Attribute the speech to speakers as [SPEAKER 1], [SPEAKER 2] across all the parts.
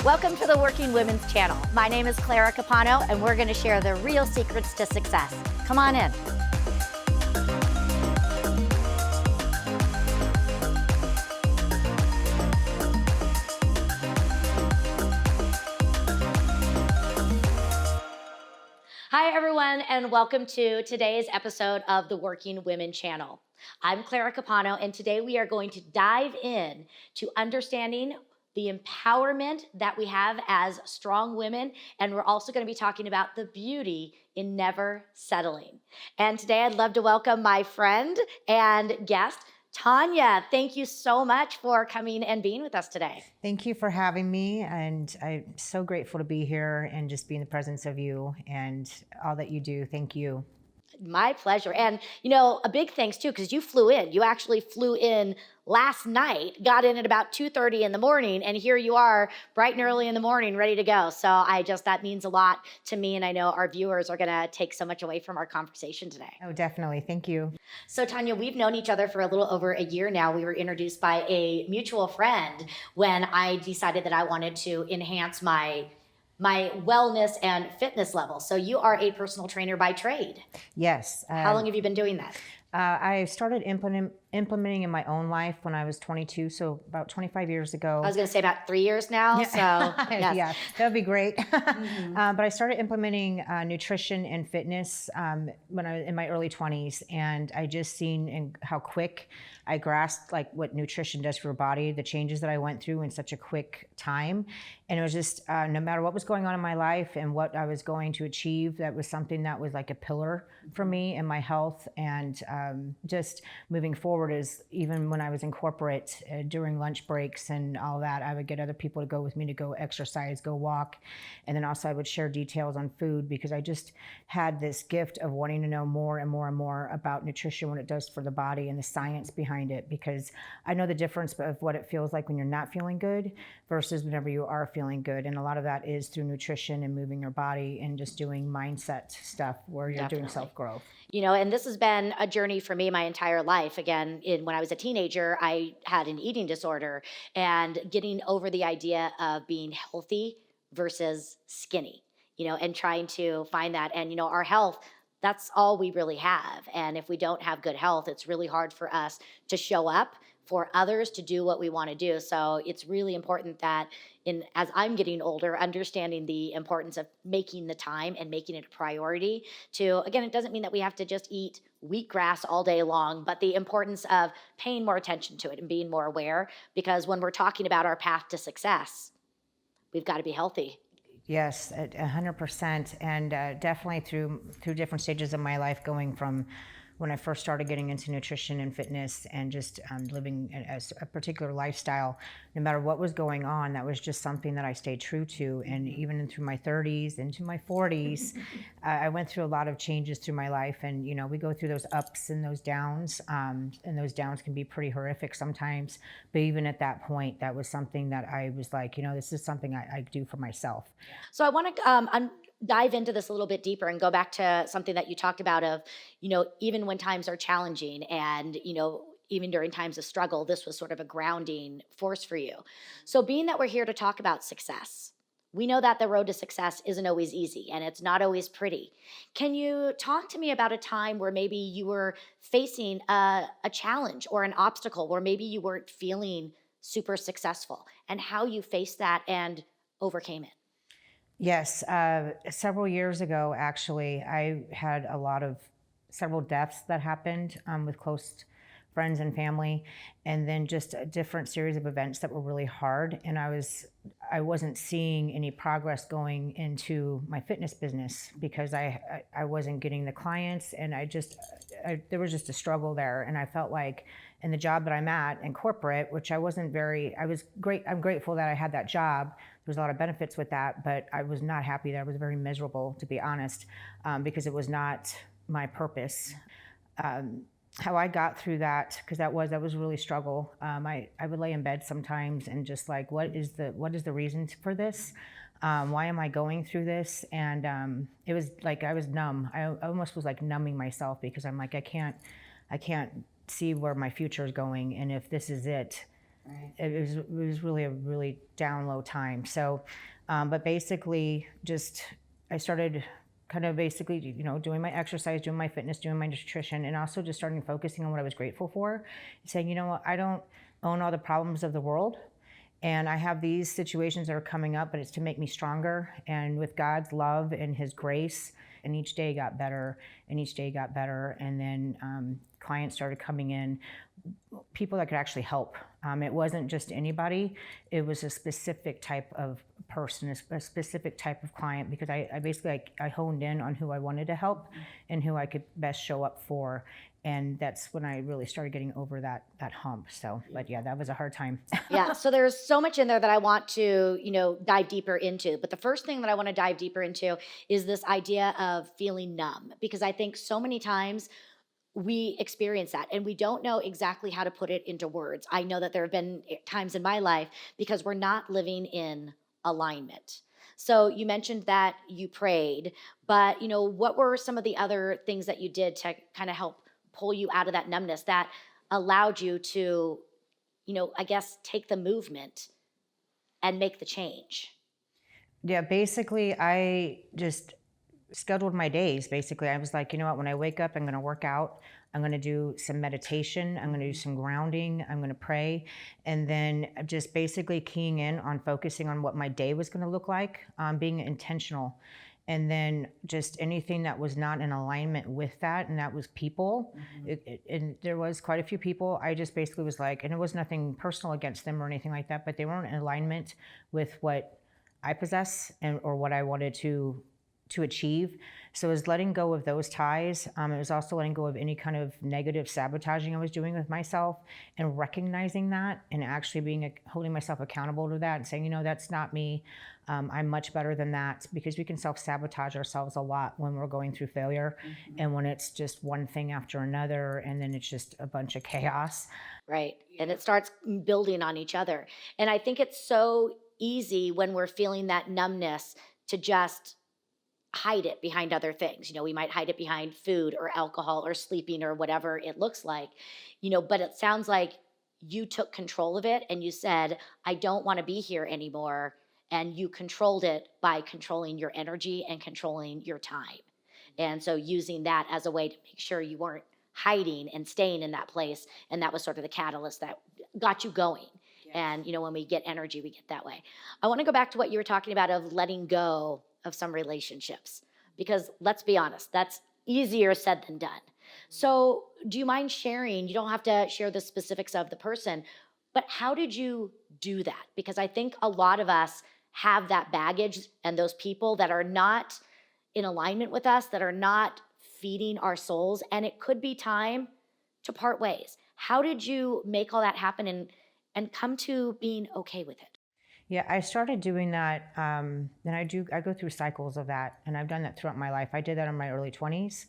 [SPEAKER 1] Welcome to the Working Women's Channel. My name is Clara Capano, and we're going to share the real secrets to success. Come on in. Hi, everyone, and welcome to today's episode of the Working Women Channel. I'm Clara Capano, and today we are going to dive in to understanding the empowerment that we have as strong women, and we're also going to be talking about the beauty in never settling. And today I'd love to welcome my friend and guest, Tanya. Thank you so much for coming and being with us today.
[SPEAKER 2] Thank you for having me, and I'm so grateful to be here and just be in the presence of you and all that you do. Thank you.
[SPEAKER 1] My pleasure. And, a big thanks too, because you flew in. You actually flew in last night, got in at about 2:30 in the morning, and here you are bright and early in the morning, ready to go. So that means a lot to me, and I know our viewers are going to take so much away from our conversation today.
[SPEAKER 2] Oh, definitely. Thank you.
[SPEAKER 1] So Tanya, we've known each other for a little over a year now. We were introduced by a mutual friend when I decided that I wanted to enhance my wellness and fitness level. So you are a personal trainer by trade.
[SPEAKER 2] Yes.
[SPEAKER 1] How long have you been doing that?
[SPEAKER 2] I started implementing in my own life when I was 22, so about 25 years ago.
[SPEAKER 1] I was going to say about 3 years now.
[SPEAKER 2] Yeah.
[SPEAKER 1] So yes.
[SPEAKER 2] Yeah, that would be great. But I started implementing nutrition and fitness when I was in my early 20s, and I just seen how quick I grasped what nutrition does for your body, the changes that I went through in such a quick time. And it was just, no matter what was going on in my life and what I was going to achieve, that was something that was like a pillar for me in my health. And just moving forward is, even when I was in corporate, during lunch breaks and all that, I would get other people to go with me to go exercise, go walk. And then also I would share details on food, because I just had this gift of wanting to know more and more and more about nutrition, what it does for the body and the science behind it, because I know the difference of what it feels like when you're not feeling good versus whenever you are feeling good. And a lot of that is through nutrition and moving your body and just doing mindset stuff where you're doing self-growth.
[SPEAKER 1] And this has been a journey for me my entire life. Again, when I was a teenager, I had an eating disorder, and getting over the idea of being healthy versus skinny, and trying to find that. And, our health, that's all we really have. And if we don't have good health, it's really hard for us to show up for others to do what we want to do. So it's really important that as I'm getting older, understanding the importance of making the time and making it a priority to, again, it doesn't mean that we have to just eat wheatgrass all day long, but the importance of paying more attention to it and being more aware, because when we're talking about our path to success, we've got to be healthy.
[SPEAKER 2] Yes, 100%, and definitely through different stages of my life, going from when I first started getting into nutrition and fitness and just living as a particular lifestyle, no matter what was going on, that was just something that I stayed true to. And even through my 30s, into my 40s, I went through a lot of changes through my life. And, we go through those ups and those downs, and those downs can be pretty horrific sometimes. But even at that point, that was something that I was like, this is something I do for myself.
[SPEAKER 1] So I want to dive into this a little bit deeper and go back to something that you talked about of, even when times are challenging and, even during times of struggle, this was sort of a grounding force for you. So being that we're here to talk about success, we know that the road to success isn't always easy and it's not always pretty. Can you talk to me about a time where maybe you were facing a challenge or an obstacle where maybe you weren't feeling super successful and how you faced that and overcame it?
[SPEAKER 2] Yes, several years ago, actually, I had several deaths that happened with close friends and family, and then just a different series of events that were really hard. And I wasn't seeing any progress going into my fitness business because I wasn't getting the clients, and there was just a struggle there. And I felt like in the job that I'm at in corporate, which I'm grateful that I had that job. There's a lot of benefits with that, but I was not happy there. I was very miserable, to be honest, because it was not my purpose. How I got through that, because that was really struggle. I would lay in bed sometimes and just like, what is the reason for this? Why am I going through this? And it was like I was numb. I almost was like numbing myself, because I'm like, I can't see where my future is going, and if this is it, Right. It was really a really down low time. So, but basically, just I started kind of basically, doing my exercise, doing my fitness, doing my nutrition, and also just starting focusing on what I was grateful for, saying, you know what, I don't own all the problems of the world. And I have these situations that are coming up, but it's to make me stronger. And with God's love and His grace, and each day got better, and each day got better. And then clients started coming in, people that could actually help. It wasn't just anybody, it was a specific type of person, a specific type of client, because I basically I honed in on who I wanted to help and who I could best show up for. And that's when I really started getting over that hump. So, but yeah, that was a hard time.
[SPEAKER 1] Yeah, so there's so much in there that I want to, dive deeper into. But the first thing that I want to dive deeper into is this idea of feeling numb, because I think so many times we experience that and we don't know exactly how to put it into words. I know that there have been times in my life because we're not living in alignment. So you mentioned that you prayed, but what were some of the other things that you did to kind of help pull you out of that numbness that allowed you to, I guess take the movement and make the change?
[SPEAKER 2] Yeah, basically, I just scheduled my days. Basically, I was like, you know what, when I wake up, I'm going to work out. I'm going to do some meditation. I'm going to do some grounding. I'm going to pray. And then just basically keying in on focusing on what my day was going to look like, being intentional. And then just anything that was not in alignment with that, and that was people. And there was quite a few people. I just basically was like, and it was nothing personal against them or anything like that, but they weren't in alignment with what I possess or what I wanted to achieve. So it was letting go of those ties. It was also letting go of any kind of negative sabotaging I was doing with myself, and recognizing that and actually holding myself accountable to that and saying, that's not me. I'm much better than that, because we can self-sabotage ourselves a lot when we're going through failure, and when it's just one thing after another, and then it's just a bunch of chaos.
[SPEAKER 1] Right. And it starts building on each other. And I think it's so easy when we're feeling that numbness to just hide it behind other things. We might hide it behind food or alcohol or sleeping or whatever it looks like, but it sounds like you took control of it and you said, I don't want to be here anymore. And you controlled it by controlling your energy and controlling your time. And so using that as a way to make sure you weren't hiding and staying in that place. And that was sort of the catalyst that got you going. Yes. And, when we get energy, we get that way. I want to go back to what you were talking about of letting go of some relationships, because let's be honest, that's easier said than done. So do you mind sharing? You don't have to share the specifics of the person, but how did you do that? Because I think a lot of us have that baggage and those people that are not in alignment with us, that are not feeding our souls, and it could be time to part ways. How did you make all that happen and come to being okay with it?
[SPEAKER 2] Yeah, I started doing that, and I go through cycles of that, and I've done that throughout my life. I did that in my early 20s,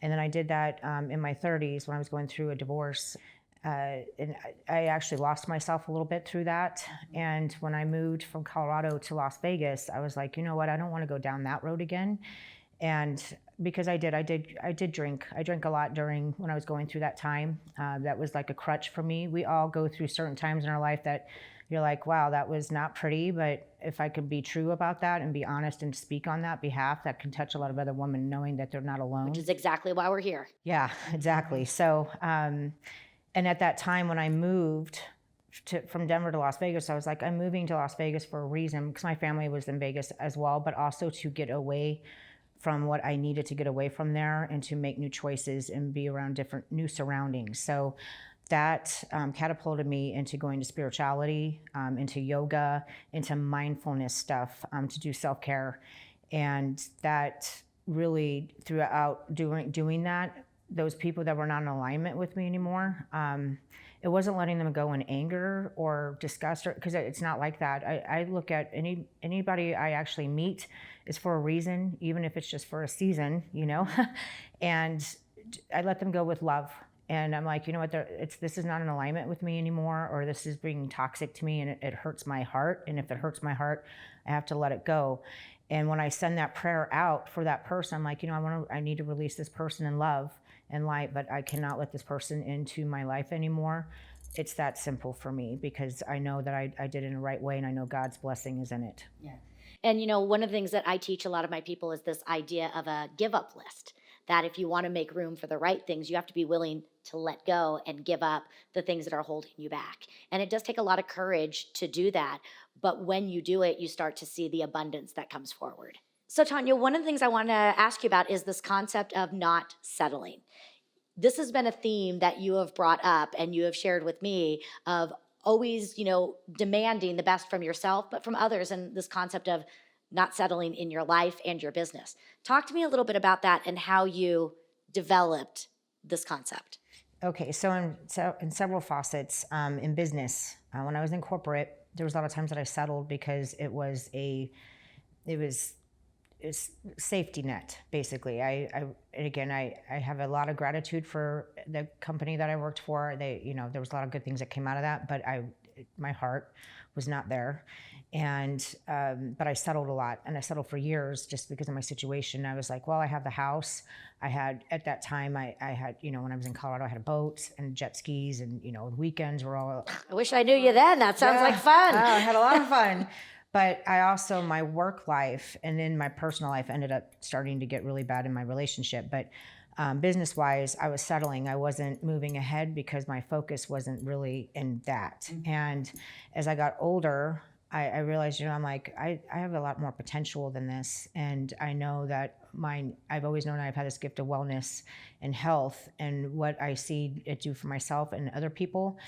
[SPEAKER 2] and then I did that in my 30s when I was going through a divorce. And I actually lost myself a little bit through that. And when I moved from Colorado to Las Vegas, I was like, you know what, I don't want to go down that road again. And because I did drink. I drank a lot during when I was going through that time. That was like a crutch for me. We all go through certain times in our life that you're like, wow, that was not pretty. But if I could be true about that and be honest and speak on that behalf, that can touch a lot of other women, knowing that they're not alone.
[SPEAKER 1] Which is exactly why we're here.
[SPEAKER 2] Yeah, exactly. So, and at that time when I moved from Denver to Las Vegas, I was like, I'm moving to Las Vegas for a reason, because my family was in Vegas as well, but also to get away from what I needed to get away from there and to make new choices and be around different new surroundings. So that catapulted me into going to spirituality, into yoga, into mindfulness stuff, to do self-care. And that really, throughout doing that, those people that were not in alignment with me anymore, it wasn't letting them go in anger or disgust, because it's not like that. I look at anybody I actually meet is for a reason, even if it's just for a season, and I let them go with love. And I'm like, you know what, this is not in alignment with me anymore, or this is being toxic to me, and it hurts my heart. And if it hurts my heart, I have to let it go. And when I send that prayer out for that person, I'm like, I need to release this person in love and light, but I cannot let this person into my life anymore. it's that simple for me because I know that I did it in the right way and I know God's blessing is in it.
[SPEAKER 1] Yeah. And one of the things that I teach a lot of my people is this idea of a give up list. That if you want to make room for the right things, you have to be willing to let go and give up the things that are holding you back. And it does take a lot of courage to do that. But when you do it, you start to see the abundance that comes forward. So, Tanya, one of the things I want to ask you about is this concept of not settling. This has been a theme that you have brought up and you have shared with me of always, demanding the best from yourself, but from others, and this concept of not settling in your life and your business. Talk to me a little bit about that and how you developed this concept.
[SPEAKER 2] Okay, so in several facets in business, when I was in corporate, there was a lot of times that I settled because it was a safety net, basically. I have a lot of gratitude for the company that I worked for. There was a lot of good things that came out of that, but my heart was not there. And, but I settled a lot, and I settled for years just because of my situation. I was like, well, I have the house. At that time, I had, when I was in Colorado, I had a boat and jet skis, and, weekends were all.
[SPEAKER 1] I wish I knew you then. That sounds like fun.
[SPEAKER 2] I had a lot of fun. But I also, my work life and then my personal life ended up starting to get really bad in my relationship. But business-wise, I was settling. I wasn't moving ahead because my focus wasn't really in that. Mm-hmm. And as I got older, I realized, I'm like, I have a lot more potential than this. And I know that I've always known I've had this gift of wellness and health and what I see it do for myself and other people.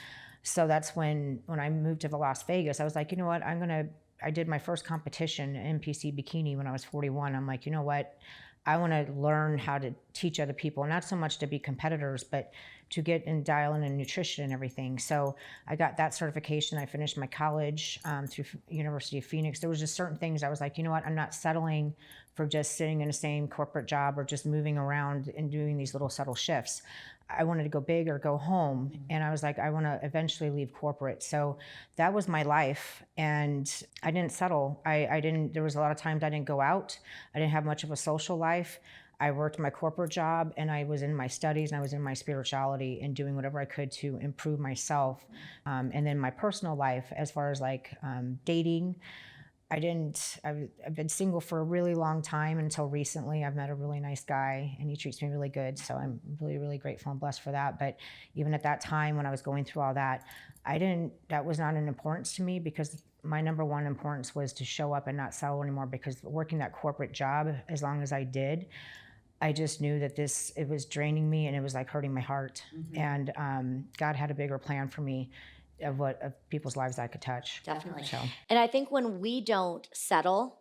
[SPEAKER 2] So that's when I moved to Las Vegas, I was like, you know what, I did my first competition, NPC bikini, when I was 41. I'm like, you know what? I want to learn how to teach other people, not so much to be competitors, but to get and dial in nutrition and everything. So I got that certification. I finished my college through University of Phoenix. There was just certain things I was like, you know what? I'm not settling for just sitting in the same corporate job or just moving around and doing these little subtle shifts. I wanted to go big or go home. And I was like, I want to eventually leave corporate. So that was my life. And I didn't settle. There was a lot of times I didn't go out. I didn't have much of a social life. I worked my corporate job and I was in my studies and I was in my spirituality and doing whatever I could to improve myself. And then my personal life, as far as dating, I've been single for a really long time until recently. I've met a really nice guy and he treats me really good. So I'm really, really grateful and blessed for that. But even at that time when I was going through all that, that was not an importance to me because my number one importance was to show up and not settle anymore, because working that corporate job as long as I did, I just knew that it was draining me and it was like hurting my heart. Mm-hmm. And God had a bigger plan for me of people's lives I could touch.
[SPEAKER 1] Definitely. So. And I think when we don't settle,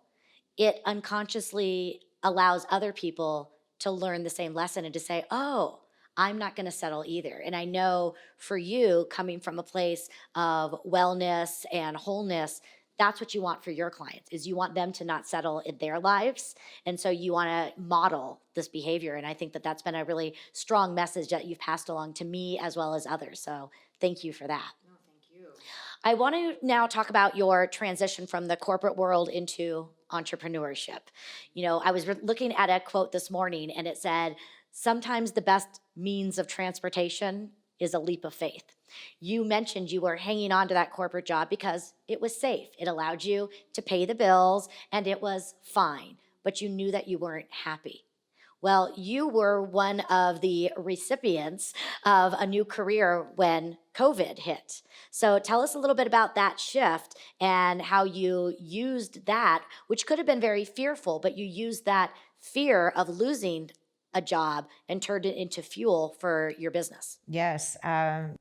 [SPEAKER 1] it unconsciously allows other people to learn the same lesson and to say, oh, I'm not going to settle either. And I know for you, coming from a place of wellness and wholeness, that's what you want for your clients, is you want them to not settle in their lives. And so you want to model this behavior. And I think that that's been a really strong message that you've passed along to me as well as others. So thank you for that. I want to now talk about your transition from the corporate world into entrepreneurship. I was looking at a quote this morning and it said, sometimes the best means of transportation is a leap of faith. You mentioned you were hanging on to that corporate job because it was safe. It allowed you to pay the bills and it was fine, but you knew that you weren't happy. Well, you were one of the recipients of a new career when COVID hit. So tell us a little bit about that shift and how you used that, which could have been very fearful, but you used that fear of losing a job and turned it into fuel for your business.
[SPEAKER 2] Yes.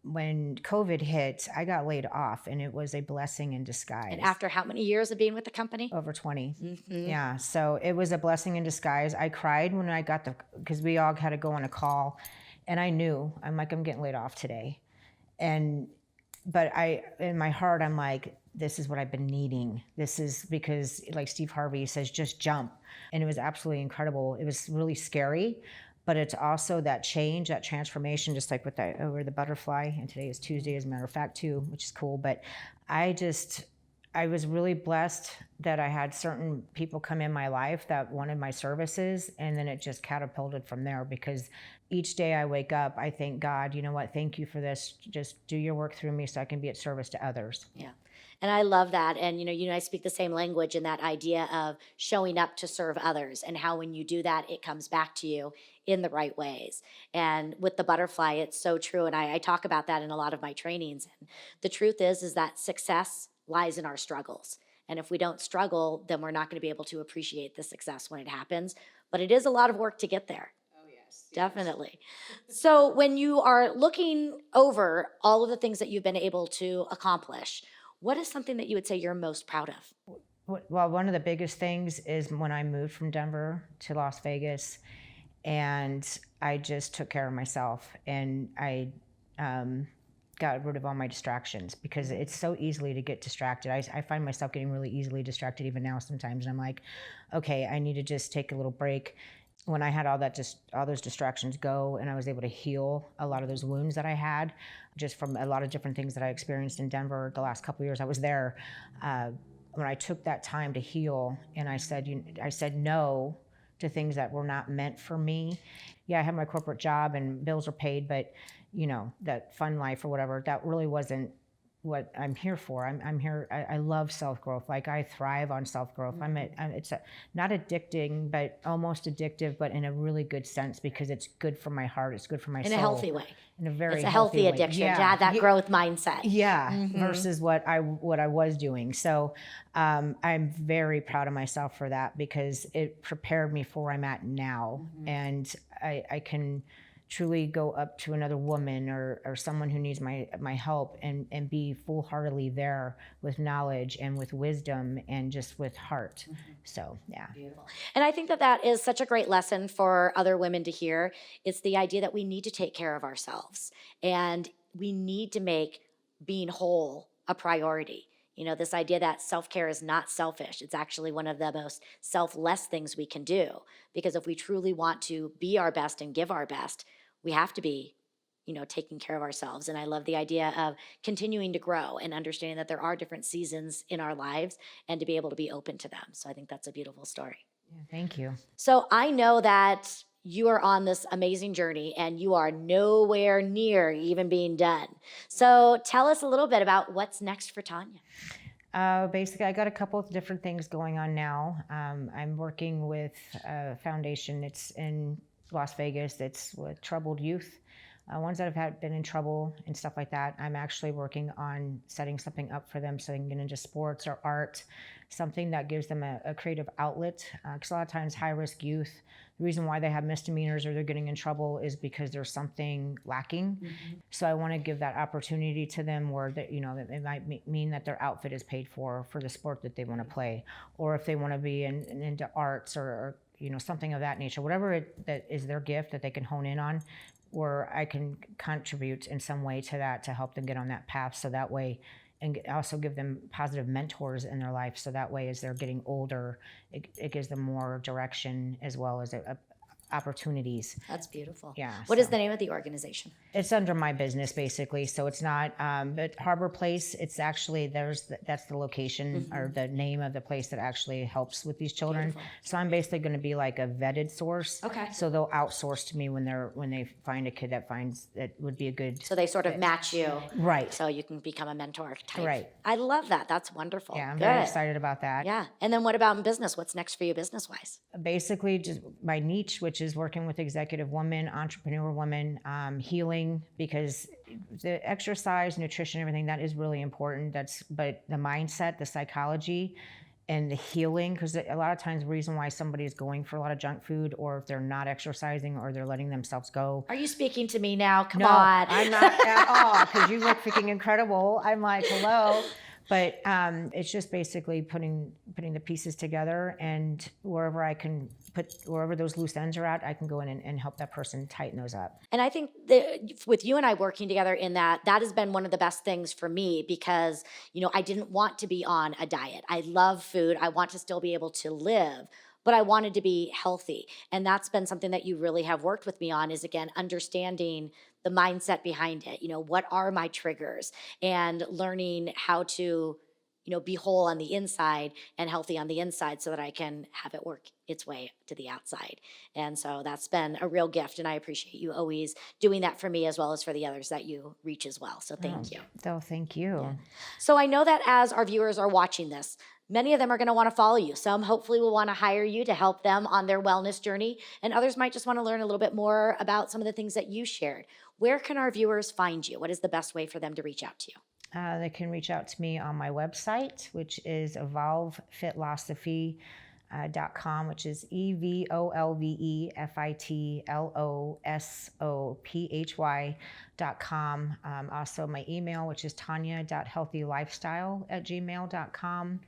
[SPEAKER 2] When COVID hit, I got laid off and it was a blessing in disguise.
[SPEAKER 1] And after how many years of being with the company?
[SPEAKER 2] Over 20.
[SPEAKER 1] Mm-hmm.
[SPEAKER 2] Yeah. So it was a blessing in disguise. I cried when I got because we all had to go on a call and I'm like, I'm getting laid off today. But in my heart, I'm like, this is what I've been needing. This is because, like Steve Harvey says, just jump. And it was absolutely incredible. It was really scary, but it's also that change, that transformation, just like with over the butterfly. And today is Tuesday, as a matter of fact, too, which is cool. But I I was really blessed that I had certain people come in my life that wanted my services, and then it just catapulted from there. Because each day I wake up, I thank God, you know what, thank you for this. Just do your work through me so I can be at service to others.
[SPEAKER 1] Yeah. And I love that. And, you and I speak the same language in that idea of showing up to serve others and how when you do that, it comes back to you in the right ways. And with the butterfly, it's so true. And I talk about that in a lot of my trainings. And the truth is that success lies in our struggles. And if we don't struggle, then we're not going to be able to appreciate the success when it happens. But it is a lot of work to get there. Definitely. So, when you are looking over all of the things that you've been able to accomplish, what is something that you would say you're most proud of?
[SPEAKER 2] Well, one of the biggest things is when I moved from Denver to Las Vegas, and I just took care of myself, and I got rid of all my distractions, because it's so easily to get distracted. I find myself getting really easily distracted even now sometimes, and I'm like, okay, I need to just take a little break. When I had all those distractions go, and I was able to heal a lot of those wounds that I had just from a lot of different things that I experienced in Denver the last couple of years I was there. When I took that time to heal, and I said no to things that were not meant for me. Yeah, I had my corporate job and bills are paid, but that fun life or whatever, that really wasn't what I'm here for. I'm here. I love self-growth. Like, I thrive on self-growth. It's not addicting, but almost addictive, but in a really good sense, because it's good for my heart. It's good for my
[SPEAKER 1] In
[SPEAKER 2] soul.
[SPEAKER 1] a healthy way.
[SPEAKER 2] In a very
[SPEAKER 1] It's a healthy
[SPEAKER 2] way.
[SPEAKER 1] addiction to
[SPEAKER 2] Yeah.
[SPEAKER 1] have that growth mindset.
[SPEAKER 2] Yeah, versus what I was doing. So I'm very proud of myself for that, because it prepared me for where I'm at now, and I can truly go up to another woman or someone who needs my help, and be full-heartedly there with knowledge and with wisdom and just with heart. So yeah.
[SPEAKER 1] Beautiful. And I think that is such a great lesson for other women to hear. It's the idea that we need to take care of ourselves, and we need to make being whole a priority. This idea that self-care is not selfish. It's actually one of the most selfless things we can do, because if we truly want to be our best and give our best, we have to be taking care of ourselves. And I love the idea of continuing to grow and understanding that there are different seasons in our lives, and to be able to be open to them. So I think that's a beautiful story.
[SPEAKER 2] Yeah, thank you.
[SPEAKER 1] So I know that you are on this amazing journey, and you are nowhere near even being done. So tell us a little bit about what's next for Tanya.
[SPEAKER 2] Basically, I got a couple of different things going on now. I'm working with a foundation. It's in Las Vegas. It's with troubled youth, ones that have been in trouble and stuff like that. I'm actually working on setting something up for them so they can get into sports or art, something that gives them a creative outlet. Because a lot of times, high-risk youth, the reason why they have misdemeanors or they're getting in trouble is because there's something lacking. So I want to give that opportunity to them, where that it might mean that their outfit is paid for the sport that they want to play, or if they want to be into arts or something of that nature, whatever that is their gift that they can hone in on, where I can contribute in some way to that, to help them get on that path. So that way, and also give them positive mentors in their life. So that way, as they're getting older, it gives them more direction as well as opportunities.
[SPEAKER 1] That's beautiful.
[SPEAKER 2] Yeah.
[SPEAKER 1] What is the name of the organization?
[SPEAKER 2] It's under my business, basically. So it's not, but Harbor Place, it's actually, that's the location or the name of the place that actually helps with these children.
[SPEAKER 1] Beautiful.
[SPEAKER 2] So I'm basically going to be like a vetted source.
[SPEAKER 1] Okay.
[SPEAKER 2] So they'll outsource to me when they find a kid that would be a good.
[SPEAKER 1] So they sort of match you.
[SPEAKER 2] Right.
[SPEAKER 1] So you can become a mentor type.
[SPEAKER 2] Right.
[SPEAKER 1] I love that. That's wonderful.
[SPEAKER 2] Yeah, I'm
[SPEAKER 1] Good.
[SPEAKER 2] very excited about that.
[SPEAKER 1] Yeah. And then what about in business? What's next for you business-wise?
[SPEAKER 2] Basically, just my niche, which is working with executive women, entrepreneur women, healing, because the exercise, nutrition, everything, that is really important. But the mindset, the psychology, and the healing, because a lot of times the reason why somebody is going for a lot of junk food, or if they're not exercising, or they're letting themselves go.
[SPEAKER 1] Are you speaking to me now? Come
[SPEAKER 2] No,
[SPEAKER 1] on.
[SPEAKER 2] I'm not at all, because you look freaking incredible. I'm like, hello. But it's just basically putting the pieces together, and wherever I can wherever those loose ends are at, I can go in and help that person tighten those up.
[SPEAKER 1] And I think that with you and I working together in that has been one of the best things for me, because, I didn't want to be on a diet. I love food. I want to still be able to live, but I wanted to be healthy. And that's been something that you really have worked with me on, is, again, understanding the mindset behind it. What are my triggers, and learning how to be whole on the inside and healthy on the inside so that I can have it work its way to the outside. And so that's been a real gift. And I appreciate you always doing that for me as well as for the others that you reach as well. So thank you.
[SPEAKER 2] Oh, thank you.
[SPEAKER 1] Yeah. So I know that as our viewers are watching this, many of them are going to want to follow you. Some hopefully will want to hire you to help them on their wellness journey. And others might just want to learn a little bit more about some of the things that you shared. Where can our viewers find you? What is the best way for them to reach out to you?
[SPEAKER 2] They can reach out to me on my website, which is evolvefitlosophy.com, which is evolvefitlosophy.com. Also my email, which is tanya.healthylifestyle@gmail.com.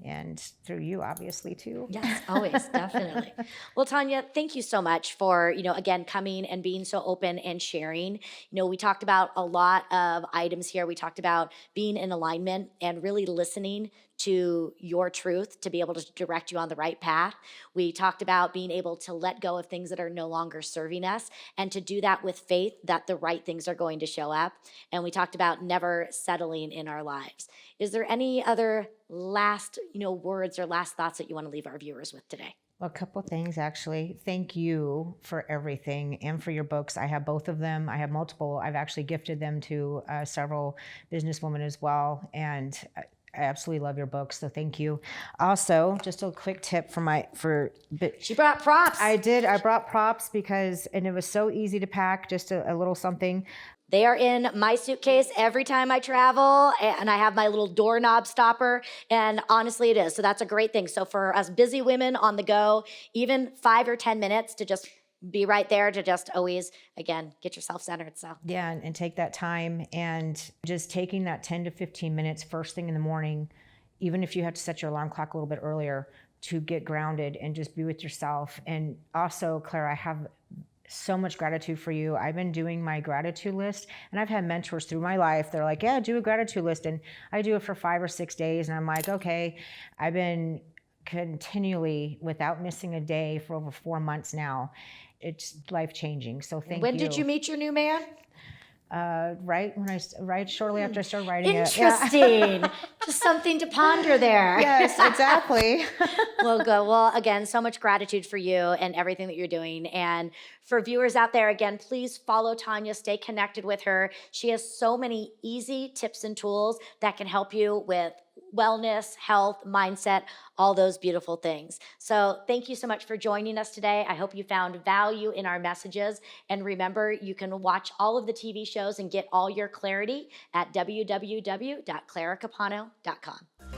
[SPEAKER 2] And through you, obviously, too.
[SPEAKER 1] Yes, always, definitely. Well, Tanya, thank you so much for, again, coming and being so open and sharing. We talked about a lot of items here. We talked about being in alignment and really listening to your truth to be able to direct you on the right path. We talked about being able to let go of things that are no longer serving us and to do that with faith that the right things are going to show up. And we talked about never settling in our lives. Is there any other last, words or last thoughts that you want to leave our viewers with today?
[SPEAKER 2] Well, a couple of things, actually. Thank you for everything and for your books. I have both of them. I have multiple. I've actually gifted them to several businesswomen as well. And I absolutely love your books, so thank you. Also, just a quick tip
[SPEAKER 1] She brought props.
[SPEAKER 2] I did. I brought props and it was so easy to pack, just a little something.
[SPEAKER 1] They are in my suitcase every time I travel, and I have my little doorknob stopper, and honestly it is. So that's a great thing. So for us busy women on the go, even 5 or 10 minutes to just be right there to just always, again, get yourself centered. So
[SPEAKER 2] yeah, and take that time, and just taking that 10 to 15 minutes first thing in the morning, even if you have to set your alarm clock a little bit earlier, to get grounded and just be with yourself. And also, Claire, I have so much gratitude for you. I've been doing my gratitude list, and I've had mentors through my life. They're like, yeah, do a gratitude list. And I do it for 5 or 6 days. And I'm like, okay, I've been continually without missing a day for over 4 months now. It's life-changing. So thank you.
[SPEAKER 1] When did you meet your new man?
[SPEAKER 2] Right shortly after I started writing it.
[SPEAKER 1] Interesting. Just something to ponder there.
[SPEAKER 2] Yes, exactly.
[SPEAKER 1] Well, good. Well, again, so much gratitude for you and everything that you're doing. And for viewers out there, again, please follow Tanya, stay connected with her. She has so many easy tips and tools that can help you with wellness, health, mindset, all those beautiful things. So thank you so much for joining us today. I hope you found value in our messages. And remember, you can watch all of the TV shows and get all your clarity at www.claracapano.com.